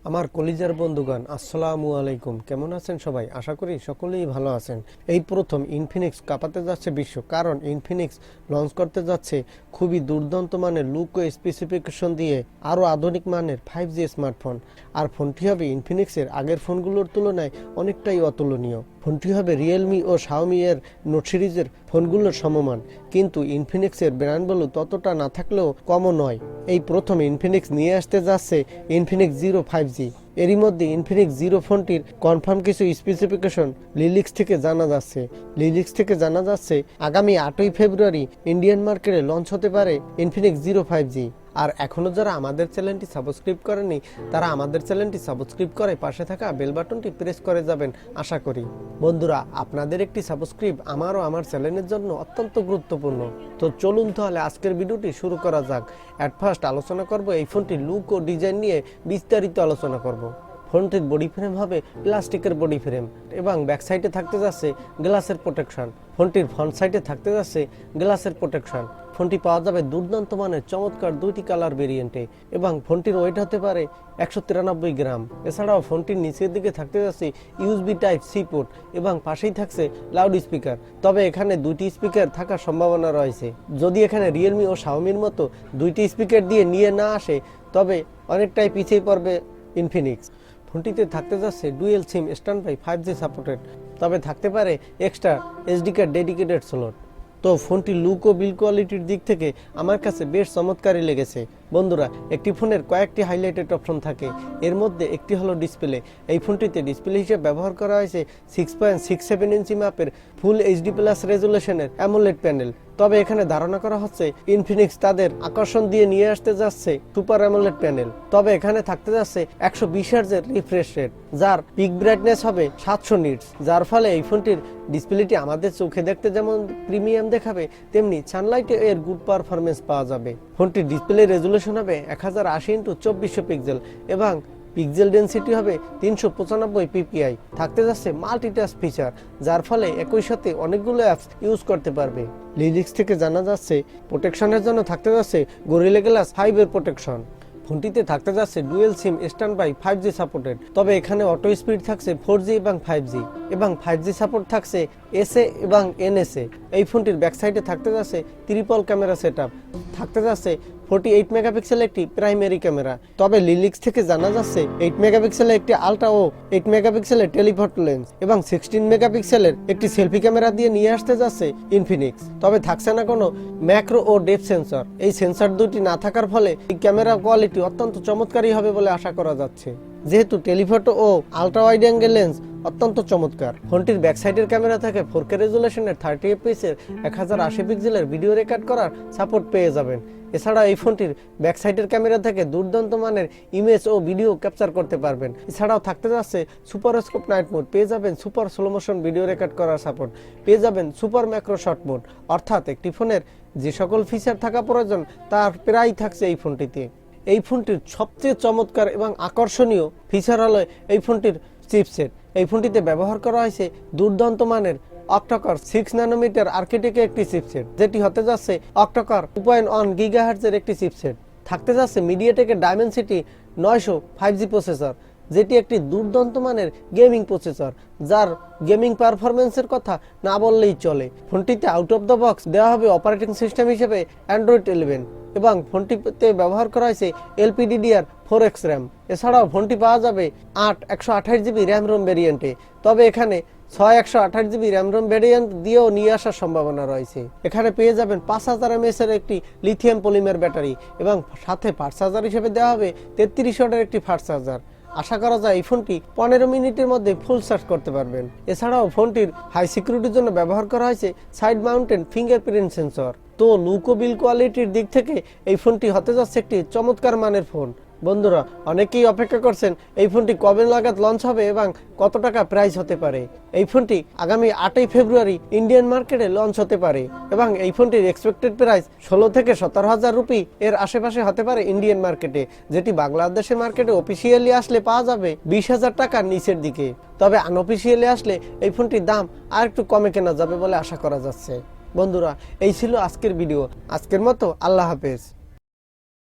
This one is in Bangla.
আমার কলিজার বন্ধুগণ আসসালামু আলাইকুম। কেমন আছেন সবাই? আশা করি সকলেই ভালো আছেন। এই প্রথম ইনফিনিক্স কাঁপাতে যাচ্ছে বিশ্ব, কারণ ইনফিনিক্স লঞ্চ করতে যাচ্ছে খুবই দুর্দান্ত মানের লুক ও স্পেসিফিকেশন দিয়ে আরও আধুনিক মানের 5G স্মার্টফোন। আর ফোনটি হবে ইনফিনিক্সের আগের ফোনগুলোর তুলনায় অনেকটাই অতুলনীয়। ফোনটি হবে রিয়েলমি ও শাওমি এর নোট সিরিজের ফোনগুলোর সমমান, কিন্তু ইনফিনিক্সের ব্র্যান্ড ভ্যালু ততটা না থাকলেও কমও নয়। এই প্রথম ইনফিনিক্স নিয়ে আসতে যাচ্ছে ইনফিনিক্স জিরো 5G। এরই মধ্যে ইনফিনিক্স জিরো ফোনটির কনফার্ম কিছু স্পেসিফিকেশন লিলিক্স থেকে জানা যাচ্ছে আগামী 8ই ফেব্রুয়ারি ইন্ডিয়ান মার্কেটে লঞ্চ হতে পারে ইনফিনিক্স জিরো 5G। আর এখনও যারা আমাদের চ্যানেলটি সাবস্ক্রাইব করেনি তারা আমাদের চ্যানেলটি সাবস্ক্রাইব করে পাশে থাকা বেল বাটনটি প্রেস করে যাবেন আশা করি। বন্ধুরা, আপনাদের একটি সাবস্ক্রাইব আমারও আমার চ্যানেলের জন্য অত্যন্ত গুরুত্বপূর্ণ। তো চলুন তাহলে আজকের ভিডিওটি শুরু করা যাক। অ্যাট ফার্স্ট আলোচনা করব এই ফোনটির লুক ও ডিজাইন নিয়ে বিস্তারিত আলোচনা করব। ফোনটির বডি ফ্রেম হবে প্লাস্টিকের বডি ফ্রেম এবং ব্যাক সাইডে থাকতে যাচ্ছে গ্লাসের প্রোটেকশন। ফোনটির ফ্রন্ট সাইডে থাকতে যাচ্ছে গ্লাসের প্রোটেকশন। ফোনটি পাওয়া যাবে দুর্দান্ত মানের চমৎকার দুইটি কালার ভেরিয়েন্টে এবং ফোনটির ওয়েট হতে পারে 193 গ্রাম। এছাড়াও ফোনটির নিচের দিকে থাকতে যাচ্ছে ইউএসবি টাইপ সি পোর্ট এবং পাশেই থাকছে লাউড স্পিকার। তবে এখানে দুইটি স্পিকার থাকার সম্ভাবনা রয়েছে। যদি এখানে রিয়েলমি ও শাওমির মতো দুইটি স্পিকার দিয়ে নিয়ে না আসে তবে অনেকটাই পিছিয়ে পড়বে ইনফিনিক্স। ফোনটিতে থাকতে যাচ্ছে dual SIM standby 5G supported, তবে থাকতে পারে extra SD card dedicated slot. তো ফোনটি লুক ও বিল্ড কোয়ালিটির দিক থেকে আমার কাছে বেশ চমৎকারই লেগেছে। বন্ধুরা, একটি ফোনের কয়েকটি হাইলাইটেড অপশন থাকে, এর মধ্যে একটি হলো ডিসপ্লে। এই ফোনটিতে ডিসপ্লে হিসেবে ব্যবহার করা হয়েছে 6.67 ইঞ্চি মাপের ফুল এইচডি প্লাস রেজুলেশনের অ্যামোলেড প্যানেল। তবে এখানে ধারণা করা হচ্ছে ইনফিনিক্স তাদের আকর্ষণ দিয়ে নিয়ে আসতে যাচ্ছে সুপার অ্যামোলেড প্যানেল। তবে এখানে থাকতে যাচ্ছে 120 হার্জের রিফ্রেশ রেট, যার পিক ব্রাইটনেস হবে 700 নিটস, যার ফলে এই ফোনটির ডিসপ্লেটি আমাদের চোখে দেখতে যেমন প্রিমিয়াম দেখাবে তেমনি সানলাইটে এর গুড পারফরমেন্স পাওয়া যাবে। ফোনটির ডিসপ্লে রেজুলেশন হবে 1080x2400 পিক্সেল এবং পিক্সেল ডেনসিটি হবে 395 পিপিআই। থাকতে যাচ্ছে মাল্টিটাস্ক ফিচার, যার ফলে একই সাথে অনেকগুলো অ্যাপস ইউজ করতে পারবে। লিলিক্স থেকে জানা যাচ্ছে প্রোটেকশনের জন্য থাকতে যাচ্ছে গরিলা গ্লাস 5 এর প্রোটেকশন। ফোনটিতে থাকতে যাচ্ছে dual SIM standby 5G supported, তবে এখানে অটো স্পিড থাকছে 4G এবং 5G এবং 5G সাপোর্ট থাকছে এসএ এবং এনএসএ। এই ফোনটির ব্যাক সাইডে থাকতে যাচ্ছে ট্রিপল ক্যামেরা সেটআপ, থাকতে যাচ্ছে 48 মেগাপিক্সেল একটি প্রাইমারি ক্যামেরা। তবে লিলিক্স থেকে জানা যাচ্ছে 8 মেগাপিক্সেলের একটি আলট্রা ও 8 মেগাপিক্সেলের টেলিফটো লেন্স এবং 16 মেগাপিক্সেলের একটি সেলফি ক্যামেরা দিয়ে নিয়ে আসতে যাচ্ছে ইনফিনিক্স। তবে থাকছে না কোনো ম্যাক্রো ও ডেপথ সেন্সর। এই সেন্সর দুটি না থাকার ফলে এই ক্যামেরা কোয়ালিটি অত্যন্ত চমৎকারই হবে বলে আশা করা যাচ্ছে, যেহেতু টেলিফটো ও আলট্রা ওয়াইড অ্যাঙ্গেল লেন্স অত্যন্ত চমৎকার। ফোনটির ব্যাক সাইডের ক্যামেরা থেকে 4K রেজুলেশনের 30 fps এর 1080 পিক্সেলের ভিডিও রেকর্ড করার সাপোর্ট পেয়ে যাবেন। এছাড়া এই ফোনটির ব্যাক সাইডের ক্যামেরা থেকে দুর্দান্ত মানের ইমেজ ও ভিডিও ক্যাপচার করতে পারবেন। এছাড়াও থাকতে যাচ্ছে সুপার স্কোপ নাইট মোড, পেয়ে যাবেন super slow motion video record করার সাপোর্ট, পেয়ে যাবেন সুপার ম্যাক্রো শট মোড। অর্থাৎ একটি ফোনের যে সকল ফিচার থাকা প্রয়োজন তার প্রায় থাকছে এই ফোনটিতে। এই ফোনটির সবচেয়ে চমৎকার এবং আকর্ষণীয় ফিচার হলো এই ফোনটির চিপসেট। এই ফোনটিতে ব্যবহার করা হয়েছে দুর্দান্ত মানের অক্টোকর 6 ন্যানোমিটার আর্কিটেক্টের একটি চিপসেট, যেটি হতে যাচ্ছে অক্টোকর 2.1 গিগাহার্টজের একটি চিপসেট। থাকতে যাচ্ছে মিডিয়াটেকের ডায়মেনসিটি 900 5G প্রসেসর, যেটি একটি দুর্দান্ত মানের গেমিং প্রসেসর, যার গেমিং পারফরমেন্সের কথা না বললেই চলে। ফোনটিতে আউট অফ দ্য বক্স দেওয়া হবে অপারেটিং সিস্টেম হিসেবে অ্যান্ড্রয়েড 11 এবং ফোনটিতে ব্যবহার করা হয়েছে LPDDR4X র্যাম। এছাড়াও ফোনটি পাওয়া যাবে 8 128GB র্যাম রোম ভেরিয়েন্টে। তবে এখানে 6 128GB র্যাম রোম ভেরিয়েন্ট দিয়েও নিয়ে আসার সম্ভাবনা রয়েছে। এখানে পেয়ে যাবেন 5000 mAh এর একটি লিথিয়াম পলিমার ব্যাটারি এবং সাথে ফাস্ট চার্জার হিসেবে দেওয়া হবে 33 ওয়াটের একটি ফাস্ট চার্জার। আশা করা যায় এই ফোনটি 15 মিনিটের মধ্যে ফুল চার্জ করতে পারবেন। এছাড়াও ফোনটির হাই সিকিউরিটির জন্য ব্যবহার করা হয়েছে সাইড মাউন্টেড ফিঙ্গারপ্রিন্ট সেন্সর। তো লুক ও বিল্ড কোয়ালিটির দিক থেকে এই ফোনটি হতে যাচ্ছে একটি চমৎকার মানের ফোন। বন্ধুরা, অনেকেই অপেক্ষা করছেন এই ফোনটি কবে নাগাদ লঞ্চ হবে এবং কত টাকা প্রাইস হতে পারে। এই ফোনটি আগামী 8ই ফেব্রুয়ারি ইন্ডিয়ান মার্কেটে লঞ্চ হতে পারে এবং এই ফোনটির এক্সপেক্টেড প্রাইস 16 থেকে 17,000 রুপি এর আশেপাশে হতে পারে ইন্ডিয়ান মার্কেটে, যেটি বাংলাদেশের মার্কেটে অফিসিয়ালি আসলে পাওয়া যাবে 20,000 টাকার নিচের দিকে। তবে আনঅফিসিয়ালি আসলে এই ফোনটির দাম আর একটু কমে কেনা যাবে বলে আশা করা যাচ্ছে। বন্ধুরা, এই ছিল আজকের ভিডিও। আজকের মতো আল্লাহ হাফেজ।